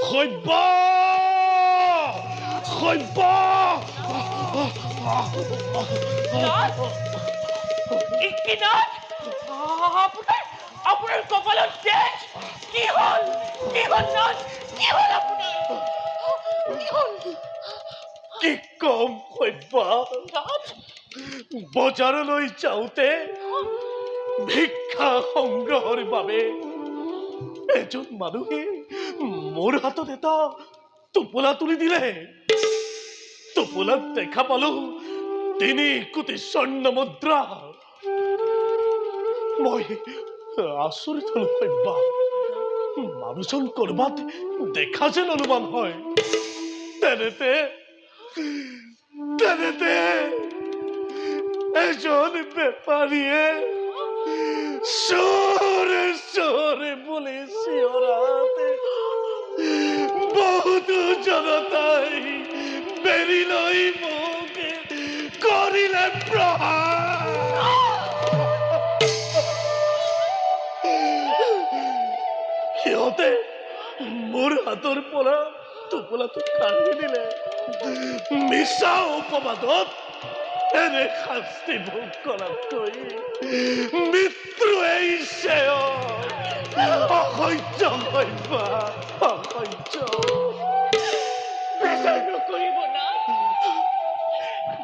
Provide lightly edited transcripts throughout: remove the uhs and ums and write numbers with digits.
সভ্য সভ্য আপোনাৰ কপালত তেজ কি হল নাথ কি হল আপোনাৰ কি হল কি কম সভ্য বজাৰলৈ যাওঁতে ভিক্ষা সংগ্ৰহৰ বাবে এজন মানুহে মোৰ হাতত এটা টোপোলা তুলি দিলে টোপোলাত দেখা পালো 3 কোটি স্বৰ্ণ মুদ্ৰা মই আচৰিত হলো সভ্য মানুহজন কৰবাত দেখা যেন অনুমান হয় তেনেতে এজন বেপাৰীয়ে চোৰে বুলি চিঞৰাতে বহুতো জনতাই বেৰি লৈ মোক কৰিলে প্ৰহাৰ সিহঁতে মোৰ হাতৰ পৰা টোপোলাটো কাঢ়ি দিলে মিছা অপবাদত এনে শাস্তি ভোগ কৰাতকৈ মৃত্যুৱেই শ্ৰেয় অসহ্য সভ্য অসহ্য বেজাৰ নকৰিব না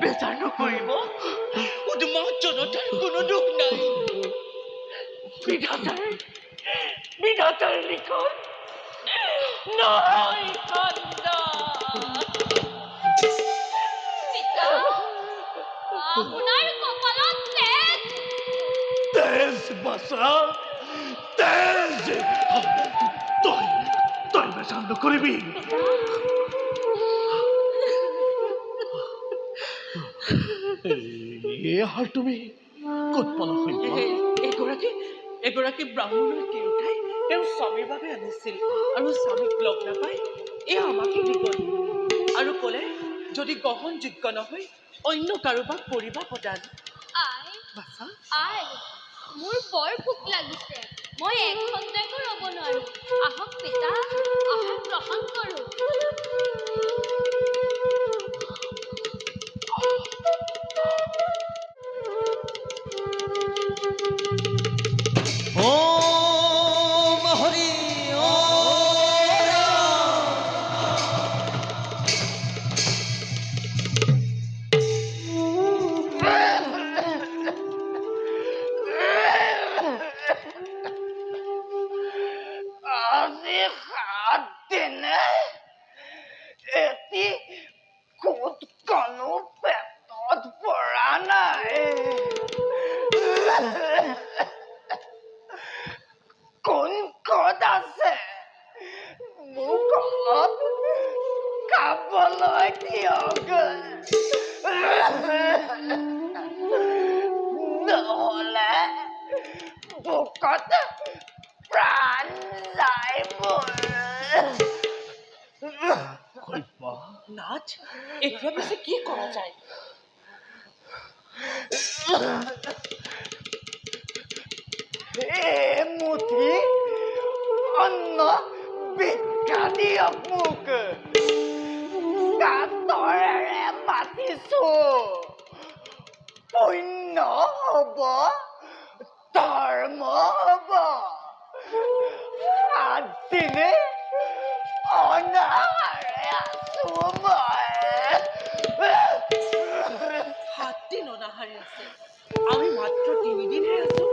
বেজাৰ নকৰিব উদমা জনতাৰ কোনো দুখ নাই বিধাতাৰ লিখন নহয় কান্দা আপোনাৰ কপালত তেজ বাছা তেজ তই বেজাৰ নকৰিবি এহাৰ তুমি ক'ত পালা সভ্য এগৰাকী ব্ৰাহ্মণৰ তিৰোতাই তেওঁ স্বামীৰ বাবে আনিছিল আৰু স্বামীক লগ নাপাই আমাকে দি গ'ল আৰু ক'লে যদি গ্ৰহণযোগ্য নহয় অন্য কাৰোবাক পৰিবা প্ৰদান আই মোৰ বৰ ভোক লাগিছে মই এক ঘণ্টাকো ৰ'ব নোৱাৰো আহক পিতা আহাৰ গ্ৰহণ কৰোঁ ओम हरि আজি 7 দিনে এটি কুটকনো পেটত পৰা নাই কোন ক'ত আছে মোক অলপ খাবলৈ দিয়ক নহ'লে ভোকত প্ৰাণ যায় মোৰ নাথ এতিয়া পিছে কি কৰা যায় মুঠি অন্ন ভিক্ষা দিয়ক মোক কাতৰেৰে মাতিছো পুণ্য হ'ব ধৰ্ম হ'ব 7 দিনে অনাহাৰে আছো মই 7 দিন অনাহাৰে আছে আমি মাত্ৰ 3 দিনহে আছো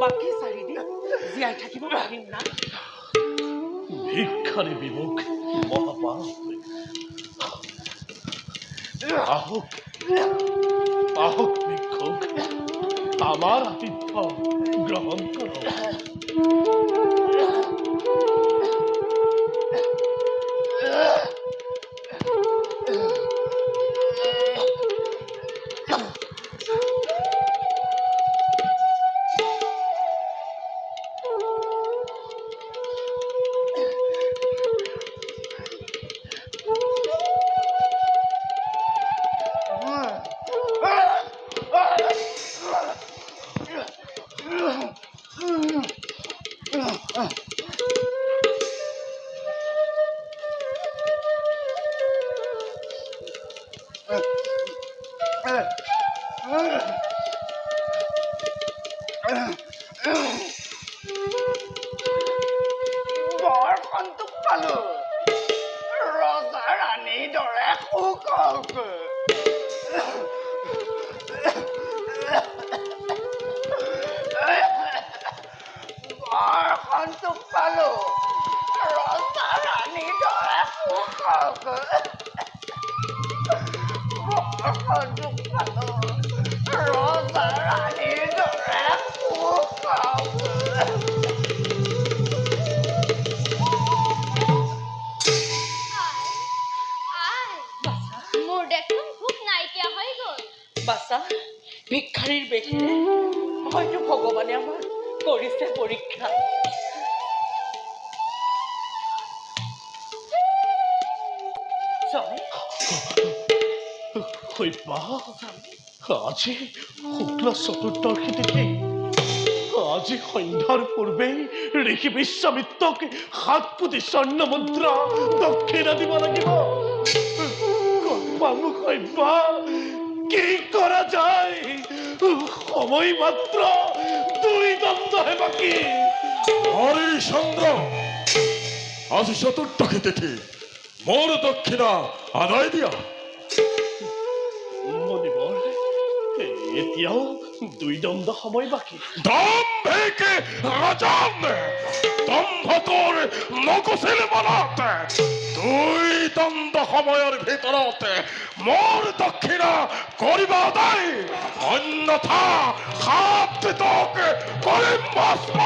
বাকী 4 দিন জীয়াই থাকিব পাৰিম না ভিক্ষাৰী বিমুখ মহাপাপ আহক আহক ভিক্ষুক আমাৰ আতিথ্য গ্ৰহণ কৰো তোক পালো ৰজা ৰাণীৰ দৰে সুখ ঘৰখন তোক পালো ৰজা ৰাণীৰ দৰে সুখ ঘৰখন তোক পালো ৰজা ৰাণীৰ দৰে সুখ মোৰ দেখোন ভোক নাইকিয়া হৈ গ'ল বাছা ভিক্ষাৰীৰ বেশীৰে হয়তো ভগৱানে আমাক কৰিছে পৰীক্ষা স্বামী হৈবা আজি শুক্লা চতুৰ্দশী তিথি আজি সন্ধ্যাৰ পূৰ্বেই ঋষি বিশ্বামিত্ৰক 7 কোটি স্বৰ্ণ মুদ্ৰা দক্ষিণা দিব লাগিব মোক হৈবা কি কৰা যায় সময় মাত্ৰ 2 দণ্ডহে বাকী হৰিচন্দ্ৰ আজি চতুৰ্দশী তিথি মোৰ দক্ষিণা আদায় দিয়া মণিবৰ এতিয়াও 2 দণ্ড সময় বাকী দম্ভেকে রাজামে দম্ভ তোর নকছিল মনতে 2 দণ্ড সময়ের ভিতরতে মোর দক্ষিণা করিবা আদায় অন্যথা খাপ তোকে করিম ভস্ম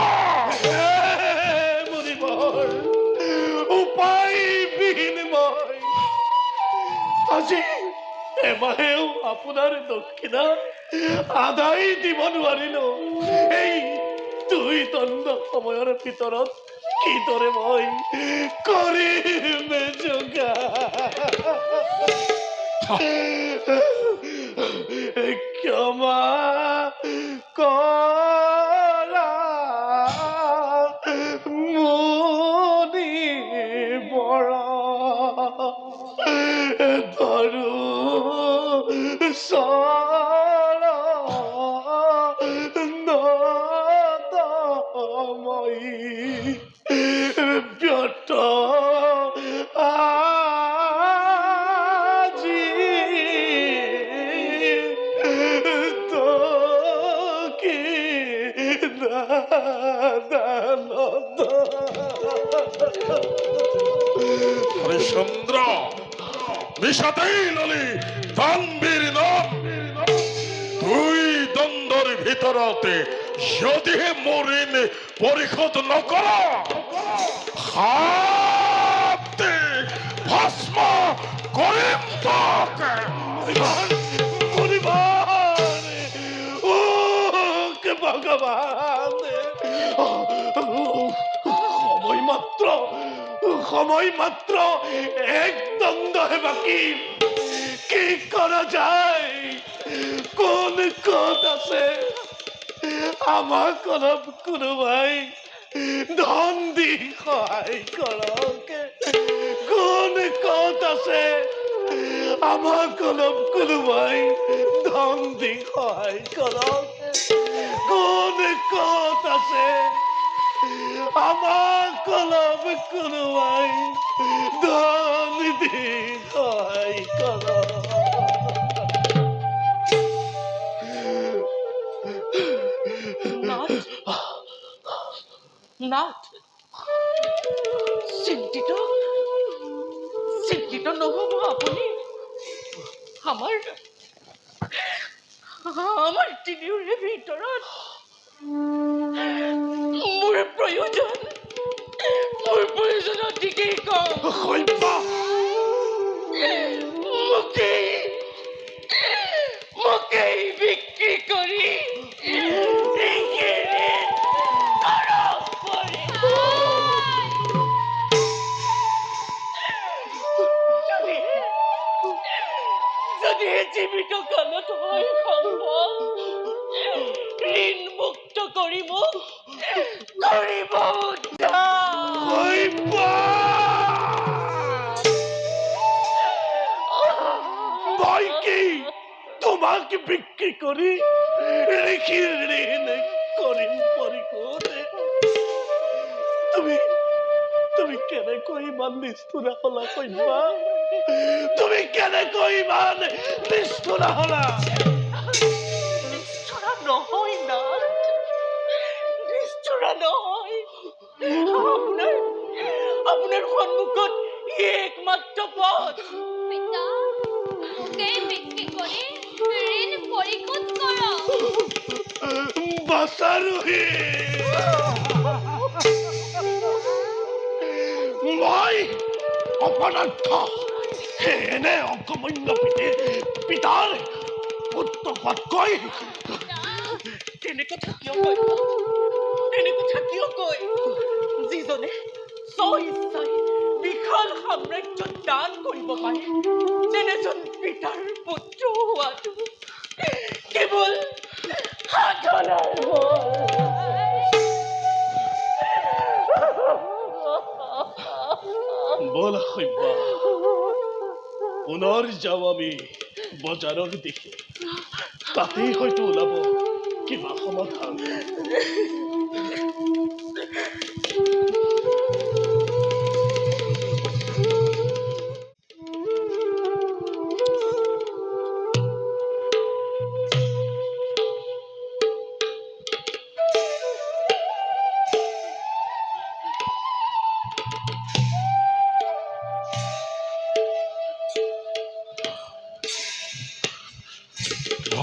মণিবৰ উপায়বিহীন মই আজি এমাহেও আপোনাৰ দক্ষিণা আদায় দিব নোৱাৰিলো এই 2 দণ্ড সময়ৰ ভিতৰত কিদৰে মই কৰিম ক্ষমা কৰা মণিবৰ ধৰু চৰণময়ী ব্যৰ্থ আজি হরিচন্দ্র নিশাতেই ললি তানবীর নাম 2 দণ্ডর ভিতরতে যদি মরিন পরিশোধ নকর হাতে ভস্ম করিম তোকে ভগবান সময় মাত্র 1 দণ্ডহে বাকী কি করা যায় কোন কত আছে আমাক অলপ কোনোবাই ধন দি সহায় কৰক কোন কত আছে আমাক অলপ কোনোবাই ধন দি সহায় কৰক কোন কত আছে আমাক অলপ কোনোবাই ধন দি সহায় কৰক নাথ চিন্তিত নহব আপুনি আমাৰ তিনিওৰে ভিতৰত মোৰ প্ৰয়োজন অতিকেই কম মোকেই বিক্ৰী কৰি যদি জীৱিত কালত হয় সম্ভৱ ঋণ মুক্ত কৰি মোক কৰিব মই কি তোমাক বিক্ৰী কৰি ঋষিৰ ঋণ কৰিম পৰিশোধ তুমি কেনেকৈ ইমান নিষ্ঠুৰা হলা কন্যা? তুমি কেনেকৈ ইমান নিষ্ঠুৰা হলা? নিষ্ঠুৰা নহয় নাথ, নিষ্ঠুৰা নহয়। আপোনাৰ সন্মুখত একমাত্ৰ পথ। পিতা, মোকেই বিক্ৰী কৰি ঋণ পৰিশোধ কৰক। বাচাৰোহী, মই অপদাৰ্থ। এনে অকমন্য পিতাৰ পুত্ৰপাতকৈ তেনে কথা কিয় কয়? তেনে কথা কিয় কয়? যিজনে স্বইচ্ছাই বিশাল সাম্ৰাজ্য দান কৰিব পাৰে, তেনেজন পিতাৰ পুত্ৰ হোৱাটো কেৱল সাধনাৰ বল সব্যা, পুনৰ যাওঁ আমি বজাৰৰ দিশে। তাতেই হয়তো ওলাব কিবা সমাধান।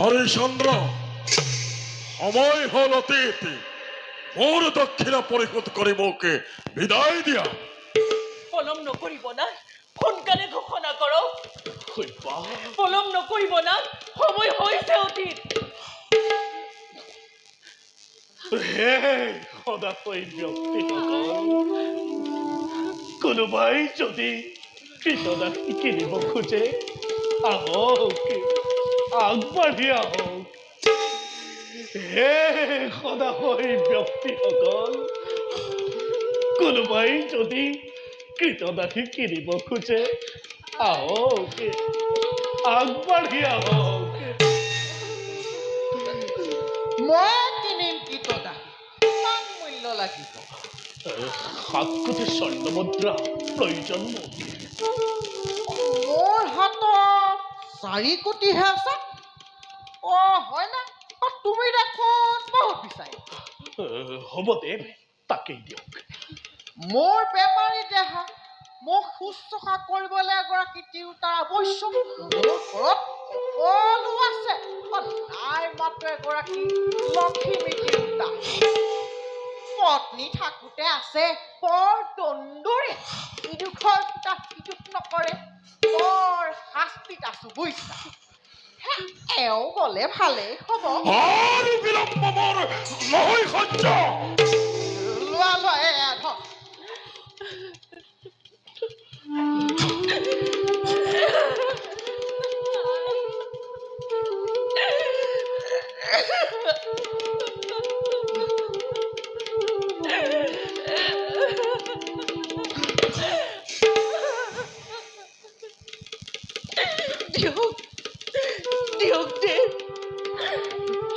হৰিচন্দ্ৰ, সময় হল অতীত। মোৰ দক্ষিণা পৰিশোধ কৰি মোকে বিদায় দিয়া। পলম নকৰিব না, সোনকালে ঘোষণা কৰক। সব্যা, পলম নকৰিব না, সময় হৈছে অতীত। হে সদাশয় ব্যক্তিসকল, কোনোবাই যদি কৃতদাসী কিনিব খোজে, আহক, আগবাঢ়ি আহক। হে সদাশয় ব্যক্তিসকল, কোনোবাই যদি কৃতদাসী কিনিব খোজে, আহক, আগবাঢ়ি আহক। মই কিনিম কৃতদাসী। কিমান মূল্য লাগিব? 7 কোটি স্বৰ্ণ মুদ্ৰা প্ৰয়োজন মোৰ। মোৰ হাতত 4 কোটিহে আছে। হয় না? তুমি দেখোন বহুত বিচাৰি। হ'ব দেৱ, তাকেই দিয়ক। মোৰ বেমাৰী দেহা, মোক শুশ্ৰূষা কৰিবলৈ এগৰাকী তিৰোতাৰ আৱশ্যক। মোৰ ঘৰত সকলো আছে, নাই মাত্ৰ এগৰাকী লখিমী তিৰোতা। পত্নী থাকোঁতে আছে বৰ দন্দুৰী, ইদুখৰ দুটা সিদুখ নকৰে। বৰ শাস্তিত আছো বুজিছা। এওঁ গ'লে ভালেই হ'ব। আৰু বিলম্ব মোৰ নহয় সহ্য। লোৱা লোৱা ধৰ। দিয়ক, দিয়ক দেৱ,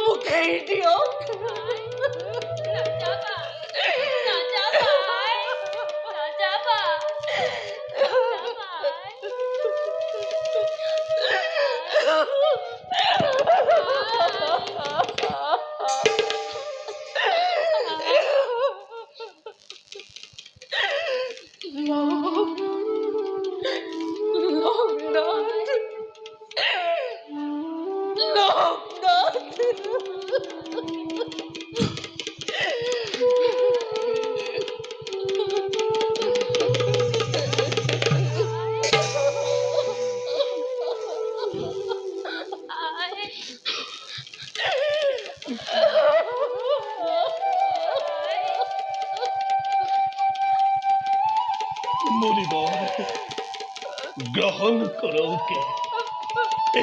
মোকেই দিয়ক। নাযাবা, নাযাবা, নাযাবা, মনিবৰ, গ্ৰহণ কৰক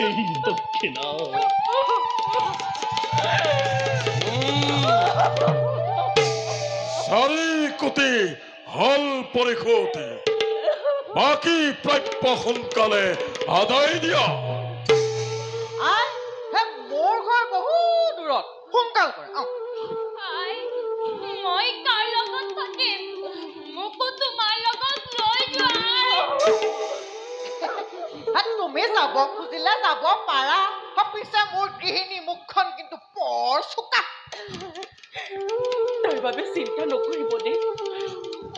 এই দক্ষিণা। 4 কোটি হল পৰিশোধ। বাকী প্ৰাপ্য সোনকালে আদায় দিয়া। মোৰ ঘৰ বহু দূৰত, সোনকাল কৰে। মই কাৰ লগত থাকিম? মোকো তোমাৰ লগত লাগিলে যাব পাৰা পিছে মোৰ গৃহিণী মুখখন কিন্তু বৰ চোকা তাৰ বাবে চিন্তা নকৰিব দেই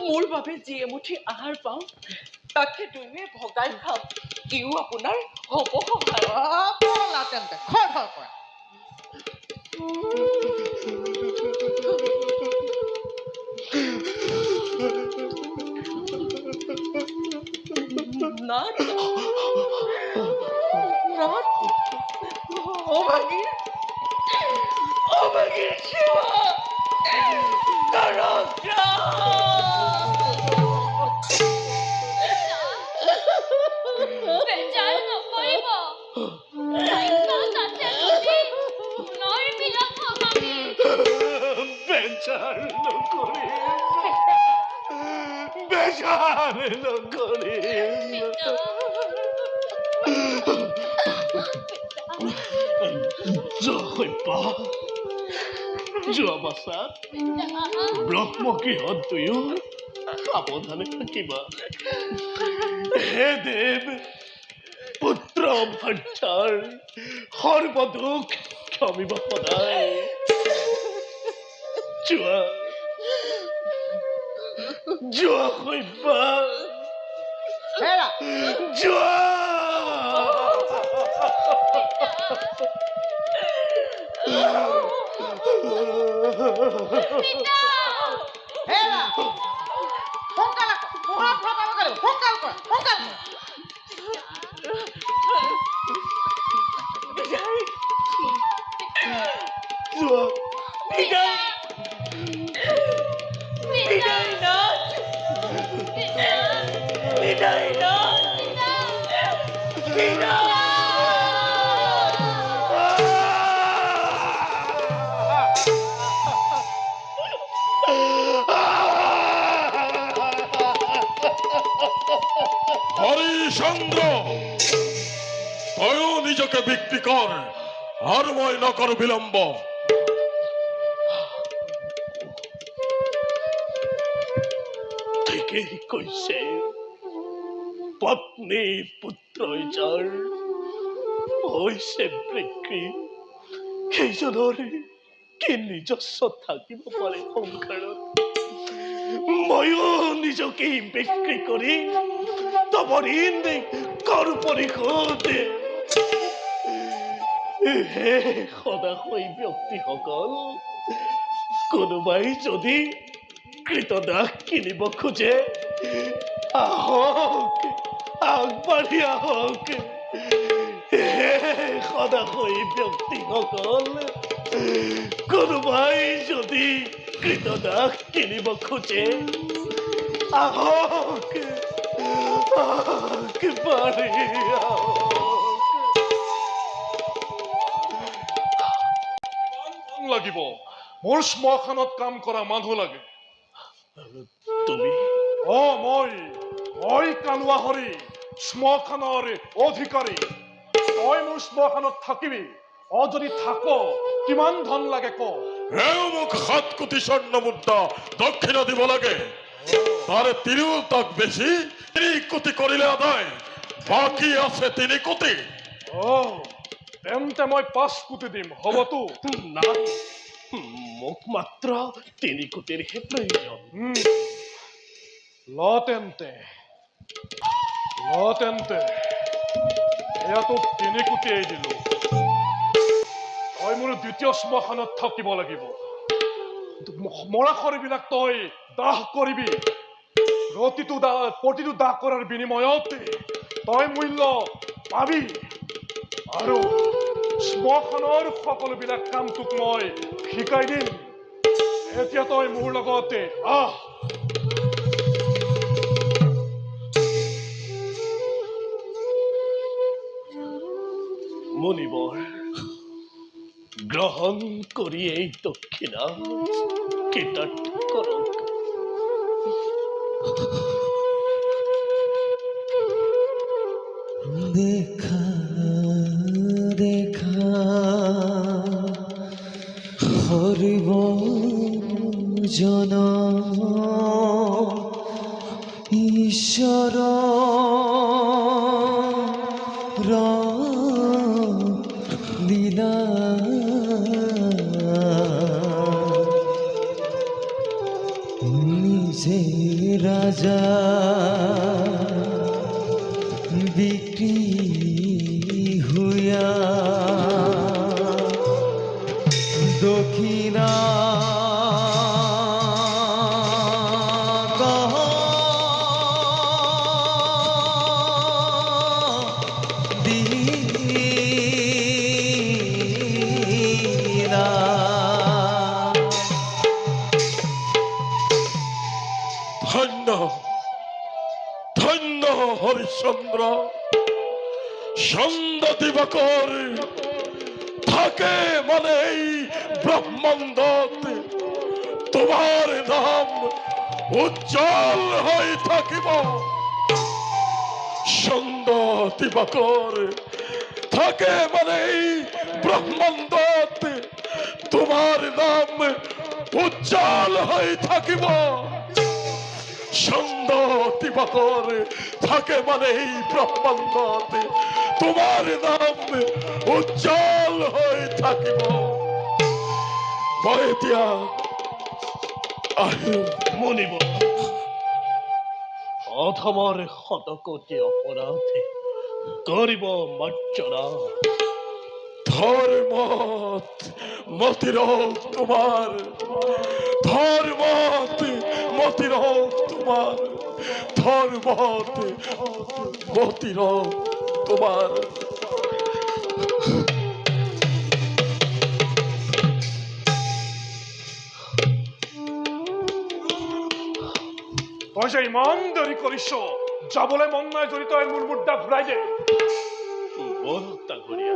মোৰ বাবে যি এমুঠি আহাৰ পাওঁ তাকে দুয়োৱে ভগাই খাম ইও আপোনাৰ হ'ব সহায় ব'লা তেন্তে খৰ খৰ কৰা নাথ নাথ অভাগীৰ সেৱা বেজাৰ নকৰিব ভাগ্য তাতে তুমি পুনৰ মিলন হবাগে বেজাৰ নকৰি বেজাৰ নকৰি যোৱা বাচাত ব্ৰহ্মগৃহত দুয়ো সাৱধানে থাকিবা হে দেৱ পুত্ৰ ভাৰ্যাৰ সৰ্বদুখ ক্ষমিব সদায় যোৱা যোৱা শৈবা হেৰা যোৱা হেৰা সোনকালে কৰ সোনকাল কৰ সোনকাল কৰ যোৱা বিদায় বিদায় নাথ বিদায় নাথ বিদায় হৰিচন্দ্ৰ তয়ও নিজকে বিক্ৰি কৰ আৰ মই নকৰ বিলম্ব ঠিকেই কৈছে পত্নী পুত্ৰই যাৰ হৈছে বিক্ৰী সেইজনৰ কি নিজস্ব থাকিব পাৰে সংসাৰত ময়ো নিজকে বিক্ৰী কৰি তবৰিন কৰ পৰিশোধ হে সদাশয় ব্যক্তিসকল কোনোবাই যদি কৃতদাস কিনিব খোজে আহক আগবাঢ়ি আহক হে সদাশয় ব্যক্তিসকল কোনোবাই যদি কৃতদাস কিনিব খোজে আহক আগবাঢ়ি আহক লাগিব মোৰ শ্মশানত কাম কৰা মানুহ লাগে তুমি মই কালুৱা হৰি শ্মশানৰ অধিকাৰী তই মোৰ শ্মশানত থাকিবি যদি থাক কিমান ধন লাগে ক মোক 7 কোটি স্বৰ্ণ মুদ্ৰা দক্ষিণা দিব লাগে তাৰে তিনিও তাক বেছি 3 কোটি কৰিলে আদায় বাকী আছে 3 কোটি তেন্তে মই 5 কোটি দিম হ'বতো নাই মোক মাত্ৰ 3 কোটিৰহে প্ৰয়োজন ল তেন্তে এয়া তোক 3 কোটিয়েই দিলো তই মোৰ দ্বিতীয় শ্মশানত থাকিব লাগিব মৰা খৰিবিলাক তই দাহ কৰিবি প্ৰতিটো দাহ কৰাৰ বিনিময়ত তই মূল্য পাবি আৰু শ্মশানৰ সকলোবিলাক কাম তোক মই শিকাই দিম এতিয়া তই মোৰ লগতে আহ মুনিবৰ গ্ৰহণ কৰি এই দক্ষিণা কৃতাৰ্থ কৰক দেখা দেখা হৰিব জন ঈশ্বৰ রাজা বিক্রি হুয়া দক্ষিণা ধন্য ধন্য হরিশ্চন্দ্র সন্ধ্যা দিবাকর থাকে মানে এই ব্রহ্মাণ্ডত তোমার নাম উজ্জ্বল হয়ে থাকিব সন্ধ্যা দিবাকর থাকে মানে এই ব্রহ্মাণ্ডত তোমার নাম উজ্জ্বল হয়ে থাকিব সন্ধ্যা দিবাকর থাকে মানে এই ব্রহ্মাণ্ডতে তোমার নাম উজ্জ্বল হয়ে থাকিব বয়ে দিয়া মুনিব অধমর শতকোটি অপরাধে করিব মর্যনা ধর্মত মতির তোমার ধর্মত মতির তোমার ধর্মত মতির তোমার তই যে ইমান দেৰি কৰিছ যাবলৈ মন নাই যদি তই মোৰ মুদ্ৰা ঘূৰাই দে বল তাগৰীয়া